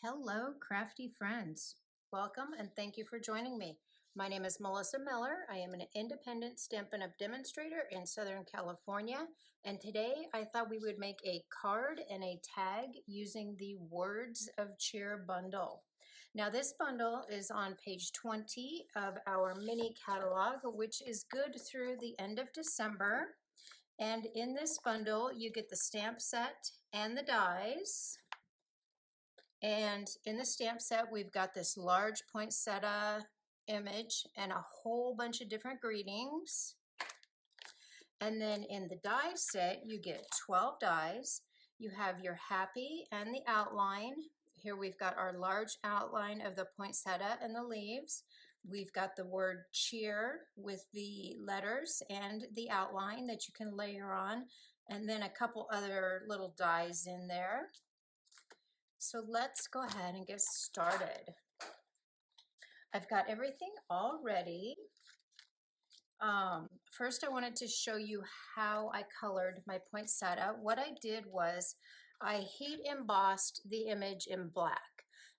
Hello, crafty friends. Welcome and thank you for joining me. My name is Melissa Miller. I am an independent Stampin' Up! Demonstrator in Southern California. And today I thought we would make a card and a tag using the Words of Cheer bundle. Now this bundle is on page 20 of our mini catalog, which is good through the end of December. And in this bundle, you get the stamp set and the dies. And in the stamp set, we've got this large poinsettia image and a whole bunch of different greetings. And then in the die set, you get 12 dies. You have your happy and the outline. Here we've got our large outline of the poinsettia and the leaves. We've got the word cheer with the letters and the outline that you can layer on, and then a couple other little dies in there. So let's go ahead and get started. I've got everything all ready. First I wanted to show you how I colored my poinsettia. What I did was I heat embossed the image in black.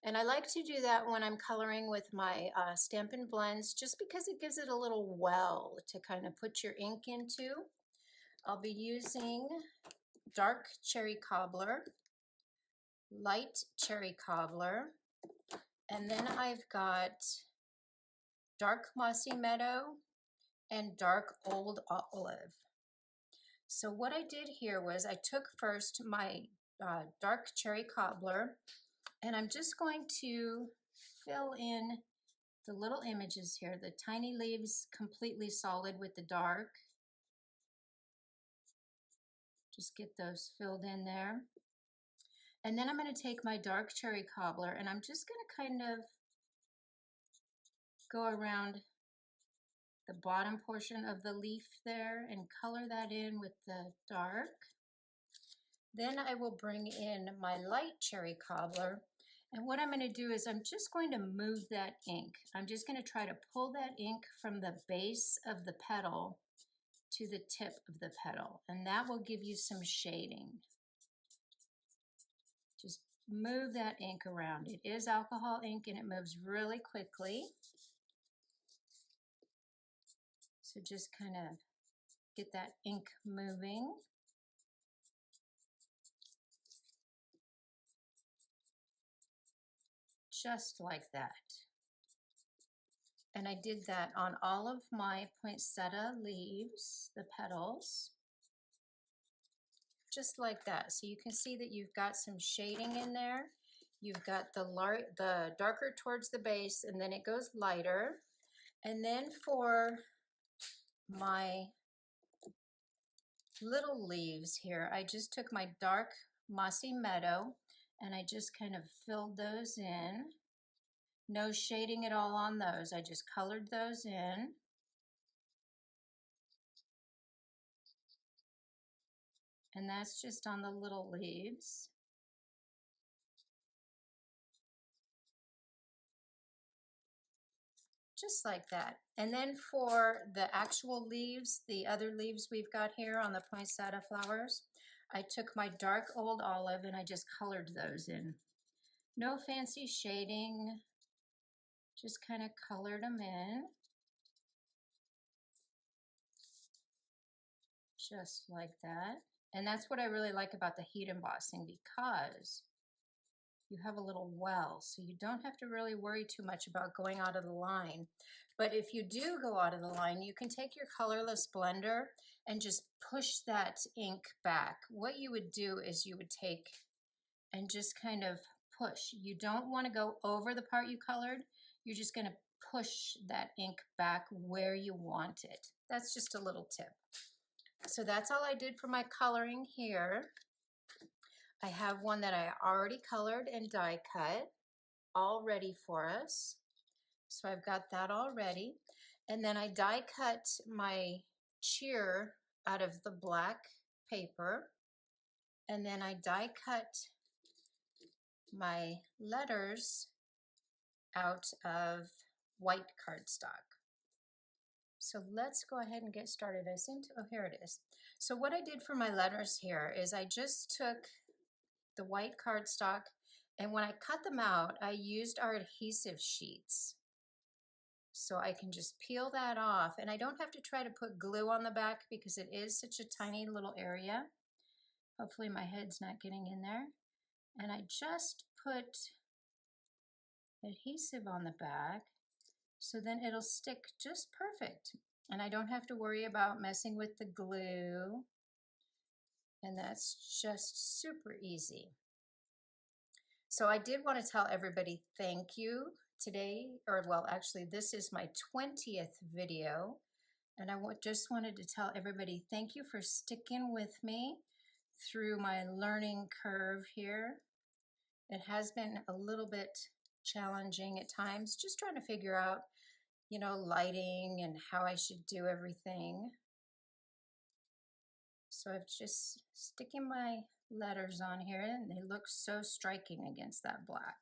And I like to do that when I'm coloring with my Stampin' Blends, just because it gives it a little well to kind of put your ink into. I'll be using dark cherry cobbler, light cherry cobbler, and then I've got dark mossy meadow and dark old olive. So what I did here was I took first my dark cherry cobbler, and I'm just going to fill in the little images here, the tiny leaves completely solid with the dark. Just get those filled in there. And then I'm going to take my dark cherry cobbler and I'm just going to kind of go around the bottom portion of the leaf there and color that in with the dark. Then I will bring in my light cherry cobbler, and what I'm going to do is I'm just going to move that ink. I'm just going to try to pull that ink from the base of the petal to the tip of the petal, and that will give you some shading. Just move that ink around. It is alcohol ink and it moves really quickly. So just kind of get that ink moving. Just like that. And I did that on all of my poinsettia leaves, the petals. Just like that. So you can see that you've got some shading in there. You've got the darker towards the base, and then it goes lighter. And then for my little leaves here, I just took my dark mossy meadow and I just kind of filled those in. No shading at all on those. I just colored those in. And that's just on the little leaves. Just like that. And then for the actual leaves, the other leaves we've got here on the poinsettia flowers, I took my dark old olive and I just colored those in. No fancy shading, just kind of colored them in. Just like that. And that's what I really like about the heat embossing, because you have a little well, so you don't have to really worry too much about going out of the line. But if you do go out of the line, you can take your colorless blender and just push that ink back. What you would do is you would take and just kind of push. You don't want to go over the part you colored. You're just going to push that ink back where you want it. That's just a little tip. So that's all I did for my coloring here. I have one that I already colored and die cut, all ready for us. So I've got that all ready. And then I die cut my cheer out of the black paper. And then I die cut my letters out of white cardstock. So let's go ahead and get started. Oh, here it is. So what I did for my letters here is I just took the white cardstock And when I cut them out, I used our adhesive sheets. So I can just peel that off, and I don't have to try to put glue on the back because it is such a tiny little area. Hopefully my head's not getting in there. And I just put adhesive on the back, so then it'll stick just perfect. And I don't have to worry about messing with the glue. And that's just super easy. So I did want to tell everybody thank you today, or well, actually this is my 20th video. And I just wanted to tell everybody thank you for sticking with me through my learning curve here. It has been a little bit challenging at times, just trying to figure out, you know, lighting and how I should do everything. So I've just sticking my letters on here, and they look so striking against that black.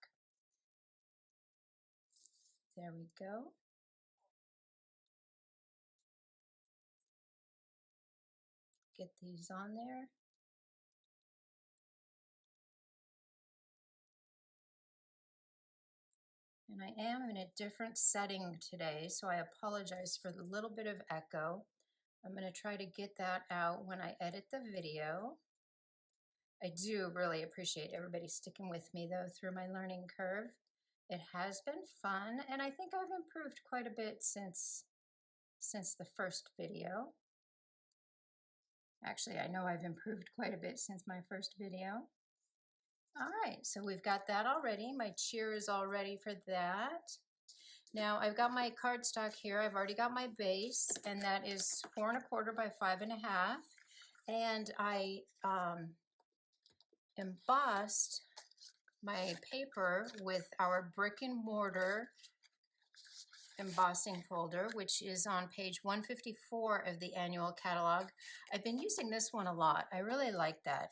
There we go. Get these on there. And I am in a different setting today, so I apologize for the little bit of echo. I'm going to try to get that out when I edit the video. I do really appreciate everybody sticking with me though through my learning curve. It has been fun, and I think I've improved quite a bit since the first video. Actually, I know I've improved quite a bit since my first video. All right, so we've got that already. My cheer is all ready for that. Now I've got my cardstock here. I've already got my base, and that is 4 1/4 by 5 1/2. And I embossed my paper with our brick and mortar embossing folder, which is on page 154 of the annual catalog. I've been using this one a lot. I really like that.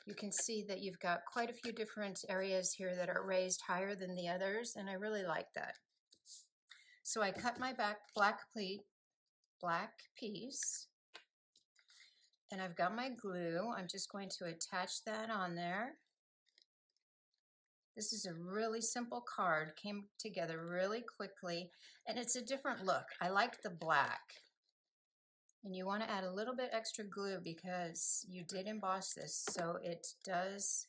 You can see that you've got quite a few different areas here that are raised higher than the others, and I really like that. So I cut my black piece, and I've got my glue. I'm just going to attach that on there. This is a really simple card, came together really quickly, and it's a different look. I like the black. And you want to add a little bit extra glue because you did emboss this, so it does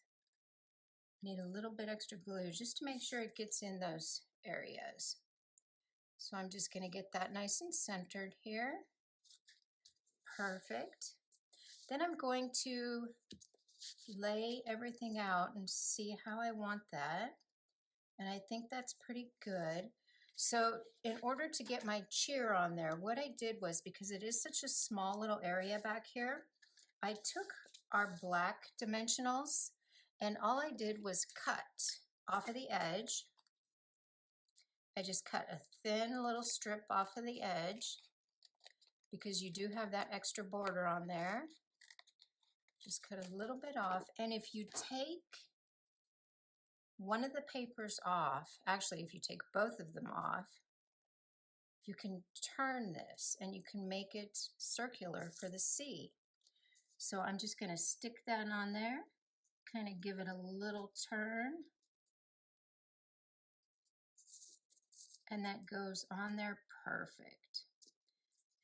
need a little bit extra glue just to make sure it gets in those areas. So I'm just going to get that nice and centered here. Perfect. Then I'm going to lay everything out and see how I want that. And I think that's pretty good. So in order to get my cheer on there, what I did was, because it is such a small little area back here, I took our black dimensionals and all I did was cut off of the edge. I just cut a thin little strip off of the edge because you do have that extra border on there. Just cut a little bit off, and if you take one of the papers off, actually if you take both of them off, you can turn this and you can make it circular for the C. So I'm just going to stick that on there, kind of give it a little turn, and that goes on there perfect.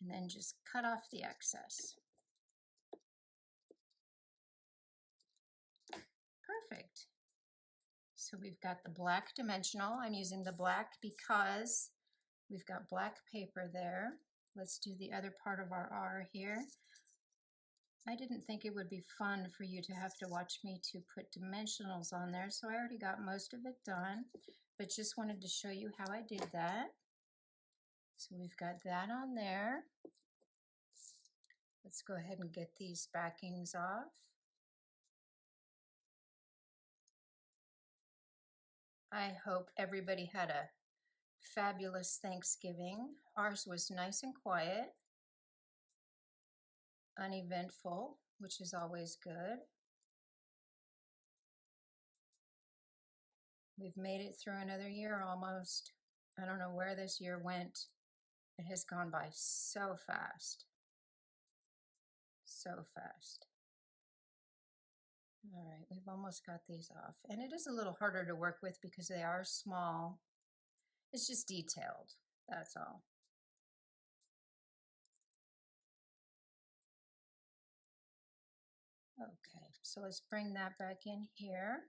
And then just cut off the excess. Perfect. So we've got the black dimensional. I'm using the black because we've got black paper there. Let's do the other part of our R here. I didn't think it would be fun for you to have to watch me to put dimensionals on there, so I already got most of it done, but just wanted to show you how I did that. So we've got that on there. Let's go ahead and get these backings off. I hope everybody had a fabulous Thanksgiving. Ours was nice and quiet, uneventful, which is always good. We've made it through another year almost. I don't know where this year went. It has gone by so fast. So fast. All right, we've almost got these off. And it is a little harder to work with because they are small. It's just detailed, that's all. Okay, so let's bring that back in here.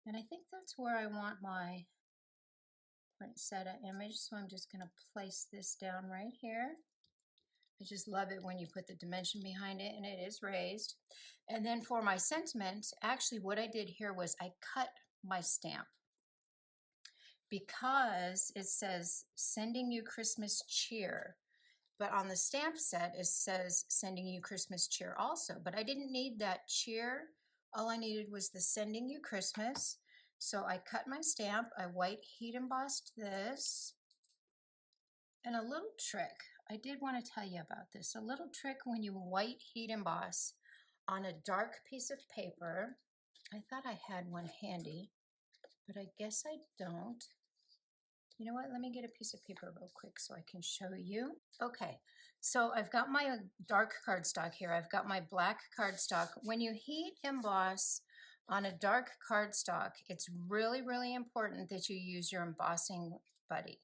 And I think that's where I want my poinsettia image, so I'm just going to place this down right here. I just love it when you put the dimension behind it and it is raised. And then for my sentiment, actually what I did here was I cut my stamp because it says sending you Christmas cheer. But on the stamp set, it says sending you Christmas cheer also. But I didn't need that cheer. All I needed was the sending you Christmas. So I cut my stamp, I white heat embossed this. And a little trick, I did want to tell you about this. A little trick when you white heat emboss on a dark piece of paper. I thought I had one handy, but I guess I don't. You know what, let me get a piece of paper real quick so I can show you. Okay, so I've got my dark cardstock here. I've got my black cardstock. When you heat emboss on a dark cardstock, it's really, really important that you use your embossing buddy.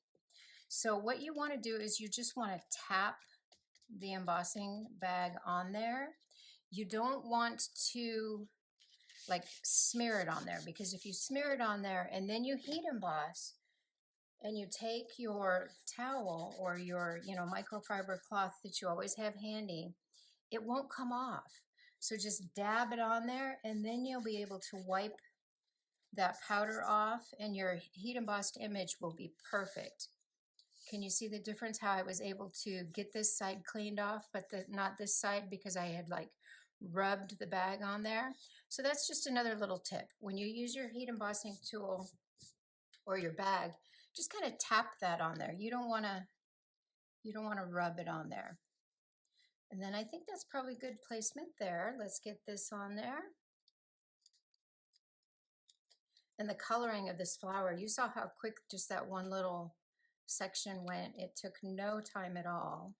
So what you want to do is you just want to tap the embossing bag on there. You don't want to like smear it on there, because if you smear it on there and then you heat emboss and you take your towel or your microfiber cloth that you always have handy, it won't come off. So just dab it on there and then you'll be able to wipe that powder off and your heat embossed image will be perfect. Can you see the difference how I was able to get this side cleaned off, but not this side because I had like rubbed the bag on there? So that's just another little tip. When you use your heat embossing tool or your bag, just kind of tap that on there. You don't want to rub it on there. And then I think that's probably good placement there. Let's get this on there. And the coloring of this flower, you saw how quick just that one little section went. It took no time at all.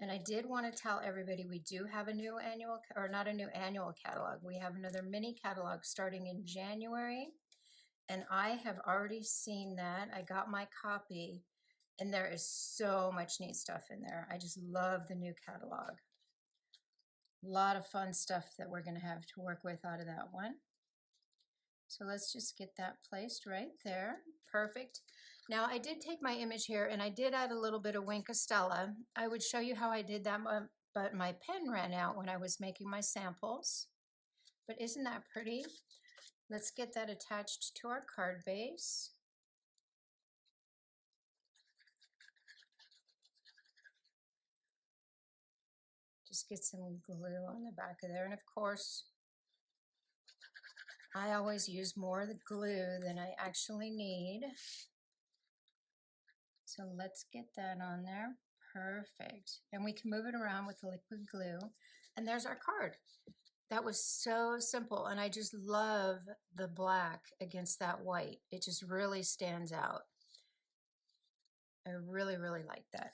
And I did want to tell everybody we do have a new annual, or not a new annual catalog. We have another mini catalog starting in January. And I have already seen that. I got my copy and there is so much neat stuff in there. I just love the new catalog. A lot of fun stuff that we're going to have to work with out of that one. So let's just get that placed right there. Perfect. Now I did take my image here and I did add a little bit of Wink of Stella. I would show you how I did that, but my pen ran out when I was making my samples. But isn't that pretty? Let's get that attached to our card base. Just get some glue on the back of there. And of course, I always use more of the glue than I actually need. So let's get that on there. Perfect. And we can move it around with the liquid glue. And there's our card. That was so simple. And I just love the black against that white. It just really stands out. I really, really like that.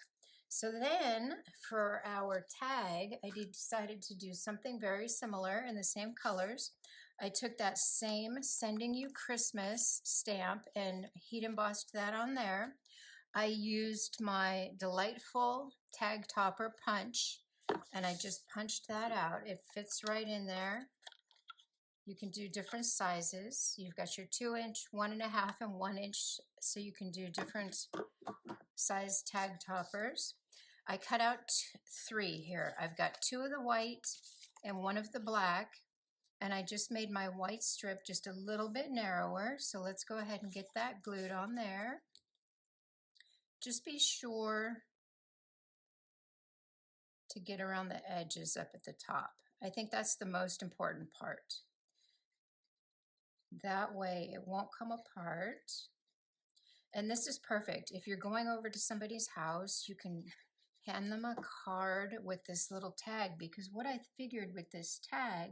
So then for our tag, I decided to do something very similar in the same colors. I took that same Sending You Christmas stamp and heat embossed that on there. I used my delightful tag topper punch and I just punched that out. It fits right in there. You can do different sizes. You've got your 2-inch, 1.5, and 1 inch, so you can do different size tag toppers. I cut out 3 here. I've got 2 of the white and 1 of the black, and I just made my white strip just a little bit narrower. So let's go ahead and get that glued on there. Just be sure to get around the edges up at the top. I think that's the most important part. That way it won't come apart. And this is perfect. If you're going over to somebody's house, you can hand them a card with this little tag, because what I figured with this tag,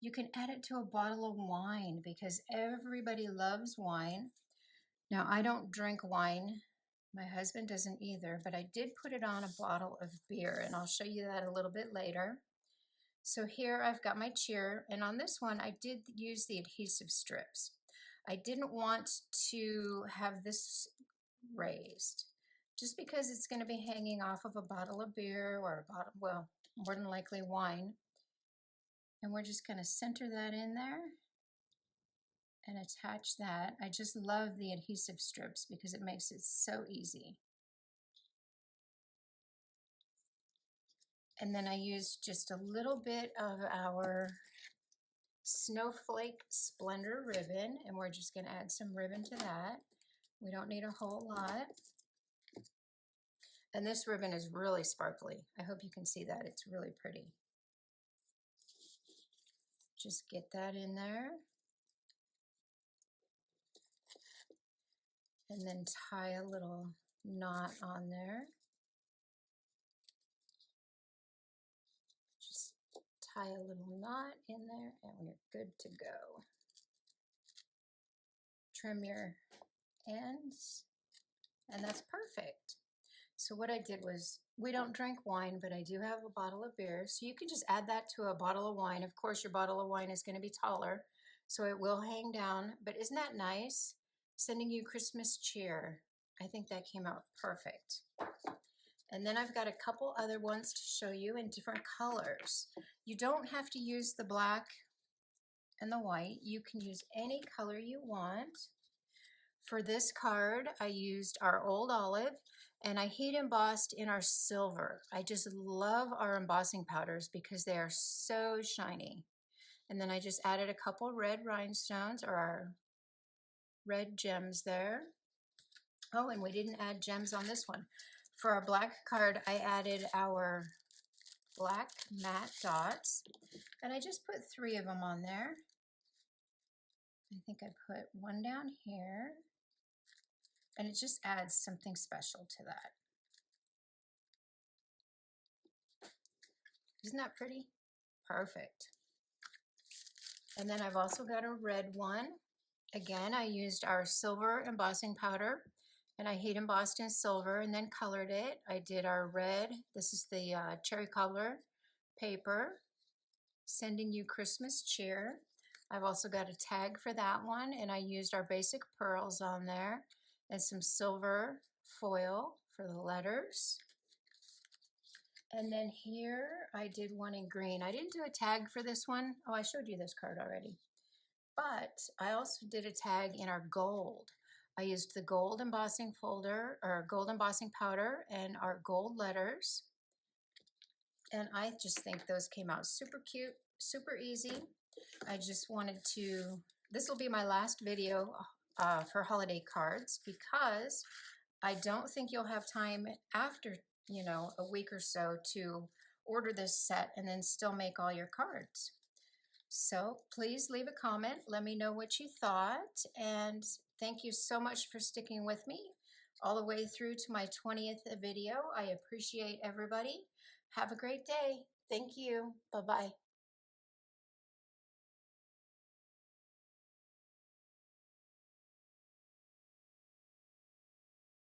you can add it to a bottle of wine because everybody loves wine. Now, I don't drink wine. My husband doesn't either, but I did put it on a bottle of beer, and I'll show you that a little bit later. So here I've got my cheer, and on this one I did use the adhesive strips. I didn't want to have this raised just because it's going to be hanging off of a bottle of beer or a bottle, well, more than likely wine. And we're just going to center that in there and attach that. I just love the adhesive strips because it makes it so easy. And then I used just a little bit of our Snowflake Splendor ribbon, and we're just going to add some ribbon to that. We don't need a whole lot. And this ribbon is really sparkly. I hope you can see that. It's really pretty. Just get that in there. And then tie a little knot on there. Just tie a little knot in there and we're good to go. Trim your ends, and that's perfect. So what I did was, we don't drink wine, but I do have a bottle of beer. So you can just add that to a bottle of wine. Of course, your bottle of wine is going to be taller, so it will hang down. But isn't that nice? Sending you Christmas cheer. I think that came out perfect. And then I've got a couple other ones to show you in different colors. You don't have to use the black and the white. You can use any color you want. For this card, I used our old olive, and I heat embossed in our silver. I just love our embossing powders because they are so shiny. And then I just added a couple red rhinestones, or our red gems there. Oh, and we didn't add gems on this one. For our black card, I added our black matte dots, and I just put 3 of them on there. I think I put one down here, and it just adds something special to that. Isn't that pretty? Perfect. And then I've also got a red one. Again, I used our silver embossing powder, and I heat embossed in silver and then colored it. I did our red. This is the cherry cobbler paper, Sending You Christmas Cheer. I've also got a tag for that one, and I used our basic pearls on there and some silver foil for the letters. And then here I did one in green. I didn't do a tag for this one. Oh, I showed you this card already. But I also did a tag in our gold. I used the gold embossing folder, or gold embossing powder, and our gold letters. And I just think those came out super cute, super easy. I just wanted to, this will be my last video for holiday cards, because I don't think you'll have time after, you know, a week or so to order this set and then still make all your cards. So please leave a comment. Let me know what you thought. And thank you so much for sticking with me all the way through to my 20th video. I appreciate everybody. Have a great day. Thank you. Bye-bye.